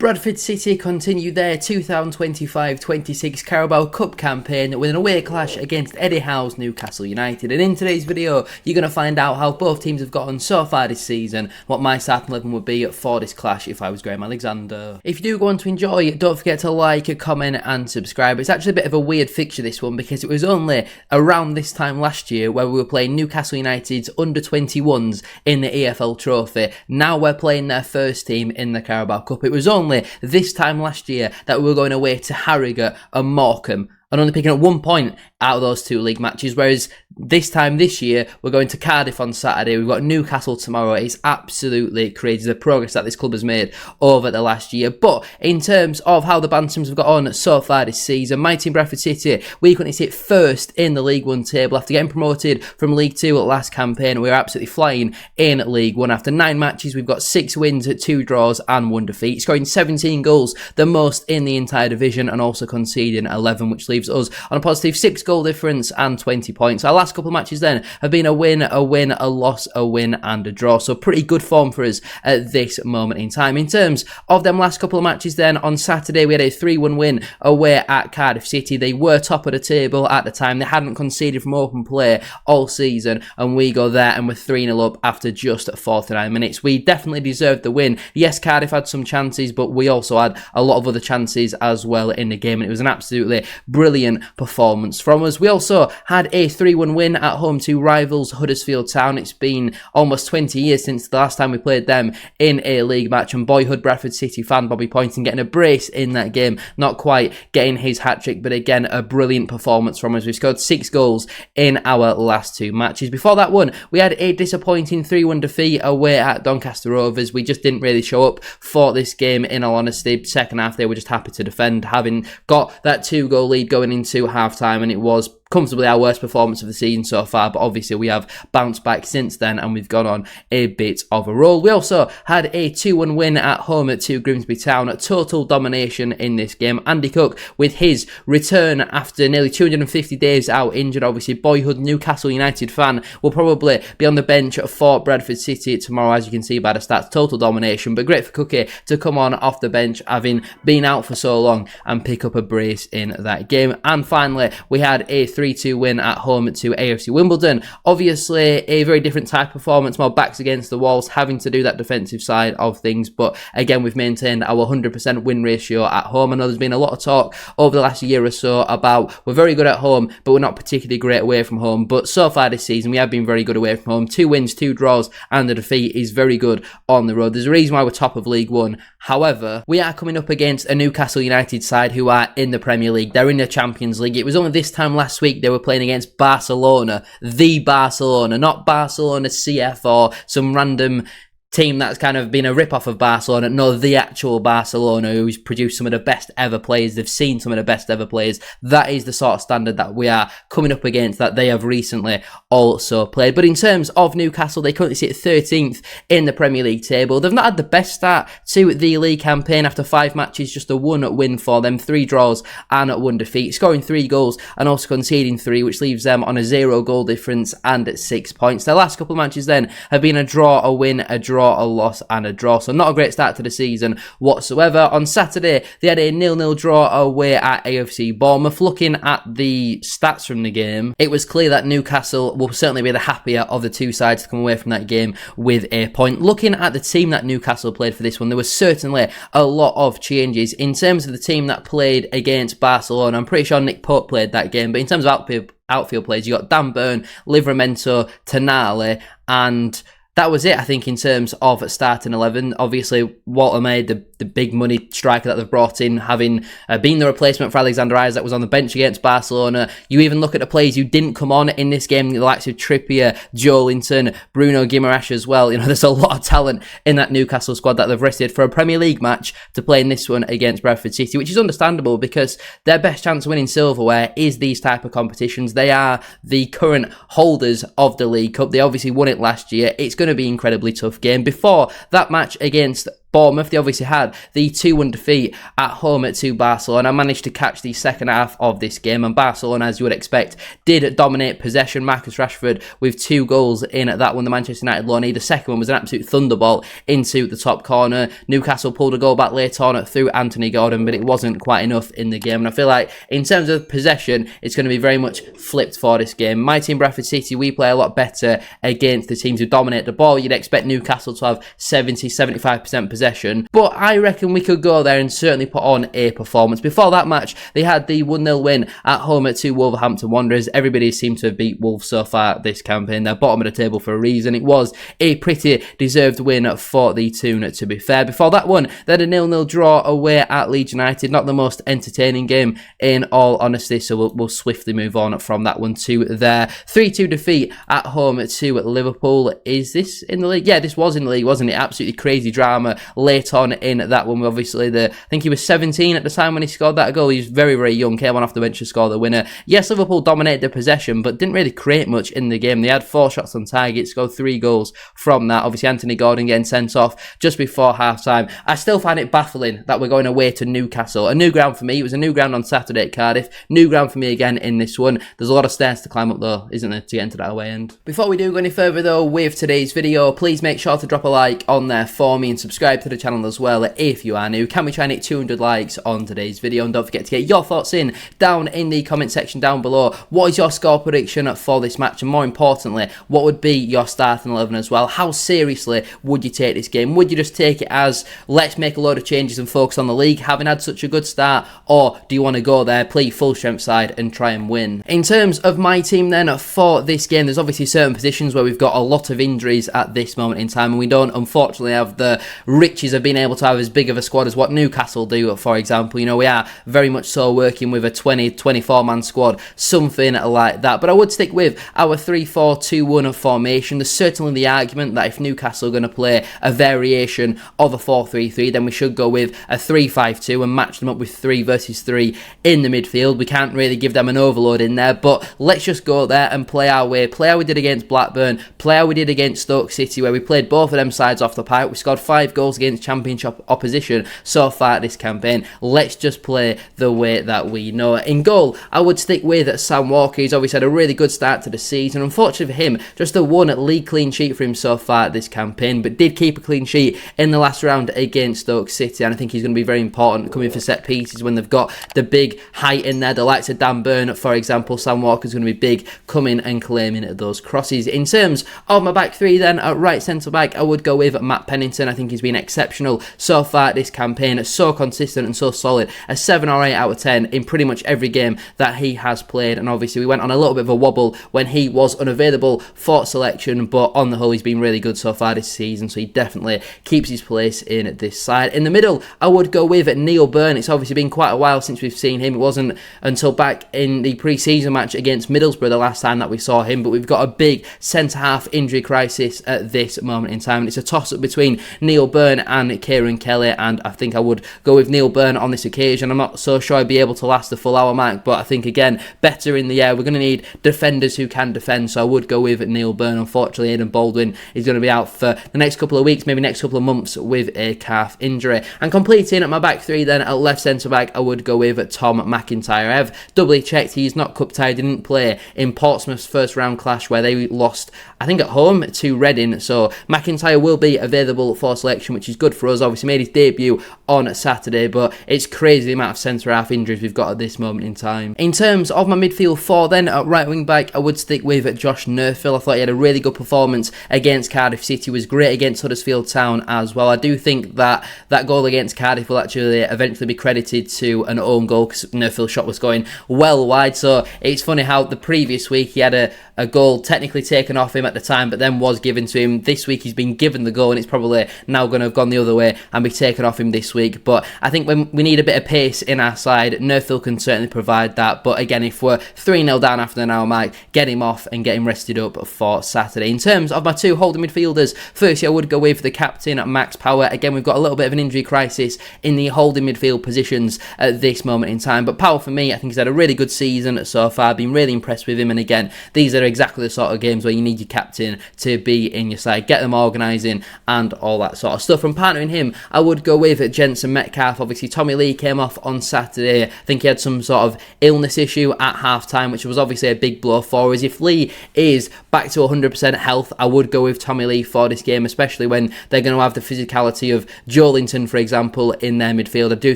Bradford City continue their 2025-26 Carabao Cup campaign with an away clash against Eddie Howe's Newcastle United. And in today's video, you're going to find out how both teams have got on so far this season, what my starting 11 would be for this clash if I was Graham Alexander. If you do go on to enjoy, don't forget to like, comment and subscribe. It's actually a bit of a weird fixture, this one, because it was only around this time last year where we were playing Newcastle United's under-21s in the EFL Trophy. Now we're playing their first team in the Carabao Cup. It was only this time last year that we were going away to Harrogate and Morecambe and only picking up 1 point out of those two league matches, whereas this year, we're going to Cardiff on Saturday. We've got Newcastle tomorrow. It's absolutely crazy, the progress that this club has made over the last year. But in terms of how the Bantams have got on so far this season, my team Bradford City, we couldn't sit first in the League One table after getting promoted from League Two at last campaign. We were absolutely flying in League One. After 9 matches, we've got 6 wins, 2 draws and 1 defeat, scoring 17 goals, the most in the entire division, and also conceding 11, which leaves us on a positive 6 goal difference and 20 points. Our last couple of matches then have been a win, a loss, a win and a draw. So pretty good form for us at this moment in time. In terms of them last couple of matches then, on Saturday we had a 3-1 win away at Cardiff City. They were top of the table at the time. They hadn't conceded from open play all season, and we go there and we're 3-0 up after just 49 minutes. We definitely deserved the win. Yes, Cardiff had some chances, but we also had a lot of other chances as well in the game, and it was an absolutely brilliant performance from us. We also had a 3-1 win at home to rivals Huddersfield Town. It's been almost 20 years since the last time we played them in a league match, and boyhood Bradford City fan Bobby Poynton getting a brace in that game, not quite getting his hat-trick, but again a brilliant performance from us. We scored 6 goals in our last 2 matches. Before that one, we had a disappointing 3-1 defeat away at Doncaster Rovers. We just didn't really show up for this game, in all honesty. Second half they were just happy to defend, having got that 2-goal lead going into half-time, and it was comfortably our worst performance of the season so far, but obviously we have bounced back since then and we've gone on a bit of a roll. We also had a 2-1 win at home to Grimsby Town, a total domination in this game. Andy Cook with his return after nearly 250 days out injured. Obviously boyhood Newcastle United fan will probably be on the bench for Bradford City tomorrow, as you can see by the stats. Total domination, but great for Cookie to come on off the bench having been out for so long and pick up a brace in that game. And finally we had a 3-2 win at home to AFC Wimbledon. Obviously a very different type of performance, more backs against the walls, having to do that defensive side of things, but again we've maintained our 100% win ratio at home. I know there's been a lot of talk over the last year or so about we're very good at home but we're not particularly great away from home, but so far this season we have been very good away from home. 2 wins, 2 draws and a defeat is very good on the road. There's a reason why we're top of League One. However, we are coming up against a Newcastle United side who are in the Premier League. They're in the Champions League. It was only this time last week they were playing against Barcelona, the Barcelona, not Barcelona CF or some random team that's kind of been a rip-off of Barcelona. No, the actual Barcelona, who's produced some of the best ever players. They've seen some of the best ever players. That is the sort of standard that we are coming up against, that they have recently also played. But in terms of Newcastle, they currently sit 13th in the Premier League table. They've not had the best start to the league campaign. After 5 matches, just a 1 win for them, 3 draws and 1 defeat, scoring 3 goals and also conceding 3, which leaves them on a 0 goal difference and 6 points. Their last couple of matches then have been a draw, a win, a draw, a loss and a draw. So not a great start to the season whatsoever. On Saturday, they had a 0-0 draw away at AFC Bournemouth. Looking at the stats from the game, it was clear that Newcastle will certainly be the happier of the two sides to come away from that game with a point. Looking at the team that Newcastle played for this one, there was certainly a lot of changes. In terms of the team that played against Barcelona, I'm pretty sure Nick Pope played that game, but in terms of outfield players, you got Dan Burn, Livramento, Tonali, and that was it, I think, in terms of starting 11. Obviously, Walter May, the big money striker that they've brought in, having been the replacement for Alexander Isaac, that was on the bench against Barcelona. You even look at the players who didn't come on in this game, the likes of Trippier, Joelinton, Bruno Guimaraes as well. You know, there's a lot of talent in that Newcastle squad that they've rested for a Premier League match to play in this one against Bradford City, which is understandable because their best chance of winning silverware is these type of competitions. They are the current holders of the League Cup. They obviously won it last year. It's going to be an incredibly tough game. Before that match against Bournemouth. They obviously had the 2-1 defeat at home to Barcelona. I managed to catch the second half of this game, and Barcelona, as you would expect, did dominate possession. Marcus Rashford with 2 goals in that one. The Manchester United loanee. The second one was an absolute thunderbolt into the top corner. Newcastle pulled a goal back later on through Anthony Gordon, but it wasn't quite enough in the game. And I feel like in terms of possession, it's going to be very much flipped for this game. My team, Bradford City, we play a lot better against the teams who dominate the ball. You'd expect Newcastle to have 70-75% possession, but I reckon we could go there and certainly put on a performance. Before that match, they had the 1-0 win at home to Wolverhampton Wanderers. Everybody seemed to have beat Wolves so far this campaign. They're bottom of the table for a reason. It was a pretty deserved win for the Toon, to be fair. Before that one, they had a 0-0 draw away at Leeds United. Not the most entertaining game, in all honesty, so we'll swiftly move on from that one to their 3-2 defeat at home to Liverpool. Is this in the league? Yeah, this was in the league, wasn't it? Absolutely crazy drama late on in that one. Obviously, I think he was 17 at the time when he scored that goal. He was very, very young, came on off the bench to score the winner. Yes, Liverpool dominated the possession, but didn't really create much in the game. They had 4 shots on target, scored 3 goals from that. Obviously, Anthony Gordon getting sent off just before half-time. I still find it baffling that we're going away to Newcastle. A new ground for me. It was a new ground on Saturday at Cardiff. New ground for me again in this one. There's a lot of stairs to climb up though, isn't there, to get into that away end. Before we do go any further though with today's video, please make sure to drop a like on there for me and subscribe to the channel as well if you are new. Can we try and hit 200 likes on today's video? And don't forget to get your thoughts in down in the comment section down below. What is your score prediction for this match? And more importantly, what would be your starting 11 as well? How seriously would you take this game? Would you just take it as, let's make a load of changes and focus on the league, having had such a good start? Or do you want to go there, play full strength side and try and win? In terms of my team then for this game, there's obviously certain positions where we've got a lot of injuries at this moment in time, and we don't unfortunately have the riches of being able to have as big of a squad as what Newcastle do, for example. You know, we are very much so working with a 20-24 man squad, something like that. But I would stick with our 3-4-2-1 formation. There's certainly the argument that if Newcastle are going to play a variation of a 4-3-3, then we should go with a 3-5-2 and match them up with 3 versus 3 in the midfield. We can't really give them an overload in there, but let's just go there and play our way. Play how we did against Blackburn, play how we did against Stoke City, where we played both of them sides off the park. We scored 5 goals against championship opposition so far this campaign. Let's just play the way that we know. In goal, I would stick with Sam Walker. He's obviously had a really good start to the season. Unfortunately for him, just the 1 league clean sheet for him so far this campaign, but did keep a clean sheet in the last round against Stoke City, and I think he's going to be very important coming for set pieces when they've got the big height in there. The likes of Dan Burn, for example, Sam Walker's going to be big coming and claiming those crosses. In terms of my back 3 then, at right centre back, I would go with Matt Pennington. I think he's been exceptional so far this campaign, so consistent and so solid. A 7 or 8 out of 10 in pretty much every game that he has played, and obviously we went on a little bit of a wobble when he was unavailable for selection, but on the whole he's been really good so far this season, so he definitely keeps his place in this side. In the middle, I would go with Neil Byrne. It's obviously been quite a while since we've seen him. It wasn't until back in the pre-season match against Middlesbrough the last time that we saw him, but we've got a big centre-half injury crisis at this moment in time. It's a toss-up between Neil Byrne and Kieran Kelly, and I think I would go with Neil Byrne on this occasion. I'm not so sure I'd be able to last the full hour mark, but I think, again, better in the air. We're going to need defenders who can defend, so I would go with Neil Byrne. Unfortunately, Aidan Baldwin is going to be out for the next couple of weeks, maybe next couple of months, with a calf injury. And completing at my back 3 then, at left centre-back, I would go with Tom McIntyre. I have doubly checked, he's not cup-tied, didn't play in Portsmouth's first-round clash where they lost, I think, at home to Reading, so McIntyre will be available for selection, which is good for us. Obviously made his debut on Saturday, but it's crazy the amount of centre-half injuries we've got at this moment in time. In terms of my midfield 4 then, at right wing-back, I would stick with Josh Nerfield. I thought he had a really good performance against Cardiff City, was great against Huddersfield Town as well. I do think that that goal against Cardiff will actually eventually be credited to an own goal, because Nerfield's shot was going well wide, so it's funny how the previous week he had a goal technically taken off him at the time, but then was given to him. This week he's been given the goal, and it's probably now going to have gone the other way and be taken off him this week. But I think when we need a bit of pace in our side, Nerfield can certainly provide that. But again, if we're 3-0 down after an hour mark, get him off and get him rested up for Saturday. In terms of my 2 holding midfielders, firstly I would go with the captain, Max Power. Again, we've got a little bit of an injury crisis in the holding midfield positions at this moment in time, but Power for me, I think he's had a really good season so far. I've been really impressed with him, and again, these are exactly the sort of games where you need your captain to be in your side, get them organising and all that sort of stuff. from partnering him, I would go with Jensen Metcalf. Obviously, Tommy Lee came off on Saturday. I think he had some sort of illness issue at half-time, which was obviously a big blow for us. If Lee is back to 100% health, I would go with Tommy Lee for this game, especially when they're going to have the physicality of Joelinton, for example, in their midfield. I do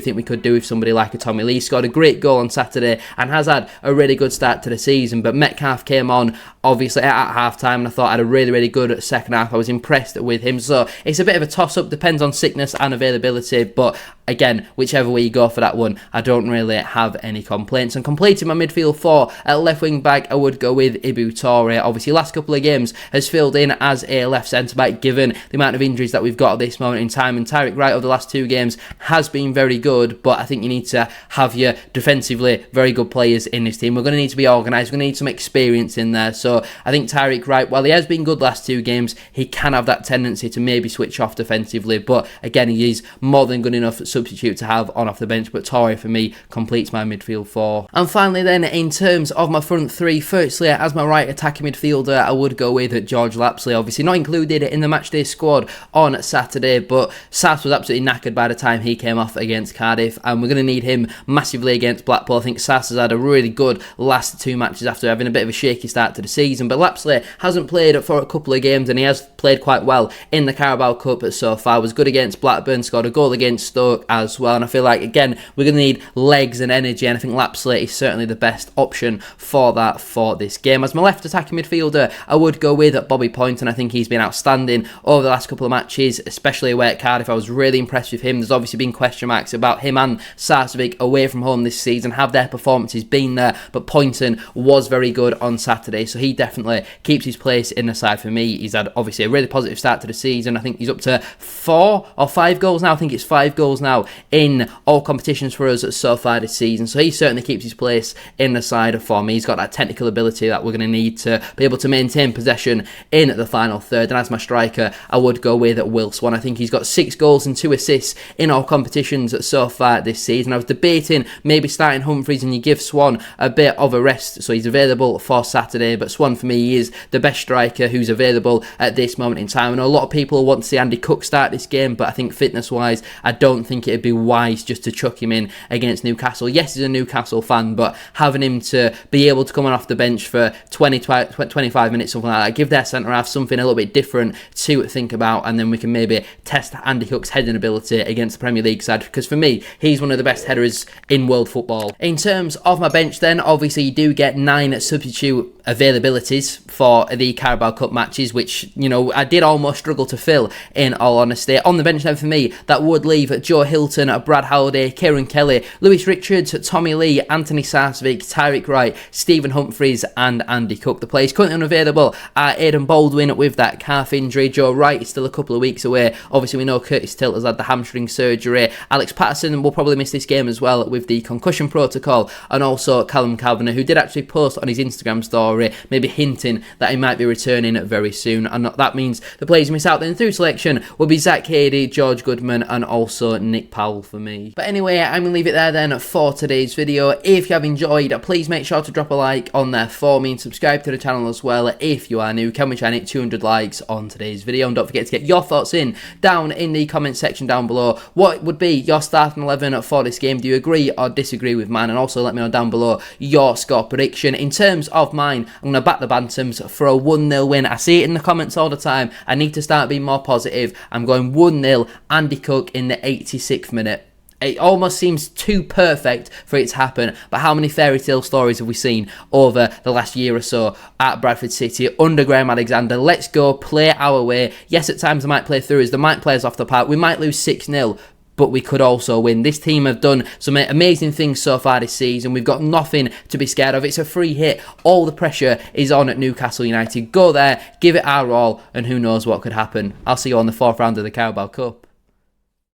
think we could do with somebody like a Tommy Lee. He scored a great goal on Saturday and has had a really good start to the season, but Metcalf came on obviously at half-time, and I thought had a really good second half. I was impressed with him, so it's a bit of a toss-up, depends on sickness and availability, but again, whichever way you go for that one, I don't really have any complaints. And completing my midfield four at left wing back, I would go with Ibu Toure. Obviously, last couple of games has filled in as a left centre back, given the amount of injuries that we've got at this moment in time. And Tyrick Wright over the last 2 games has been very good, but I think you need to have your defensively very good players in this team. We're going to need to be organised. We're going to need some experience in there. So I think Tyrick Wright, while he has been good last 2 games, he can have that tendency to maybe switch off defensively. But again, he is more than good enough substitute to have on off the bench. But Toure for me completes my midfield 4. And finally then, in terms of my front 3, firstly as my right attacking midfielder, I would go with George Lapsley. Obviously not included in the matchday squad on Saturday, but Sass was absolutely knackered by the time he came off against Cardiff, and we're going to need him massively against Blackpool. I think Sass has had a really good last 2 matches after having a bit of a shaky start to the season, but Lapsley hasn't played for a couple of games and he has played quite well in the Carabao Cup so far. Was good against Blackburn, scored a goal against Stoke as well, and I feel like again we're going to need legs and energy, and I think Lapsley is certainly the best option for that for this game. As my left attacking midfielder, I would go with Bobby Point, and I think he's been outstanding over the last couple of matches, especially away at Cardiff. I was really impressed with him. There's obviously been question marks about him and Sarcevic away from home this season. Have their performances been there? But Poynton was very good on Saturday, so he definitely keeps his place in the side for me. He's had obviously a really positive start to the season. I think he's up to 4 or 5 goals now. I think it's 5 goals now in all competitions for us so far this season, so he certainly keeps his place in the side for me. He's got that technical ability that we're going to need to be able to maintain possession in the final third. And as my striker, I would go with Will Swan. I think he's got 6 goals and 2 assists in all competitions so far this season. I was debating maybe starting Humphreys and you give Swan a bit of a rest, so he's available for Saturday, but Swan for me is the best striker who's available at this moment in time. I know a lot of people want to see Andy Cook start this game, but I think fitness wise I don't think it'd be wise just to chuck him in against Newcastle. Yes, he's a Newcastle fan, but having him to be able to come on off the bench for 25 minutes, something like that, give their centre half something a little bit different to think about, and then we can maybe test Andy Cook's heading ability against the Premier League side, because for me he's one of the best headers in world football. In terms of my bench then, obviously you do get 9 substitute availabilities for the Carabao Cup matches, which, you know, I did almost struggle to fill, in all honesty. On the bench then for me, that would leave Joe Hilton, Brad Halliday, Kieran Kelly, Lewis Richards, Tommy Lee, Anthony Sarcevic, Tyrick Wright, Stephen Humphreys and Andy Cook. The players currently unavailable are Aidan Baldwin with that calf injury, Joe Wright is still a couple of weeks away, obviously we know Curtis Tilt has had the hamstring surgery, Alex Patterson will probably miss this game as well with the concussion protocol, and also Callum Kavanagh, who did actually post on his Instagram story maybe hinting that he might be returning very soon, and that means the players who miss out then through selection will be Zach Cady, George Goodman and also Nick Powell for me. But anyway, I'm going to leave it there then for today's video. If you have enjoyed, please make sure to drop a like on there for me and subscribe to the channel as well if you are new. Can we try and hit 200 likes on today's video? And don't forget to get your thoughts in down in the comment section down below. What would be your starting 11 for this game? Do you agree or disagree with mine? And also let me know down below your score prediction. In terms of mine, I'm going to back the Bantams for a 1-0 win. I see it in the comments all the time. I need to start being more positive. I'm going 1-0 Andy Cook in the 86th minute. It almost seems too perfect for it to happen, but how many fairy tale stories have we seen over the last year or so at Bradford City under Graham Alexander? Let's go, play our way. Yes, at times they might play through us, they might play us off the park, we might lose 6-0, but we could also win. This team have done some amazing things so far this season. We've got nothing to be scared of. It's a free hit. All the pressure is on at Newcastle United. Go there, give it our all, and who knows what could happen. I'll see you on the 4th round of the Carabao Cup.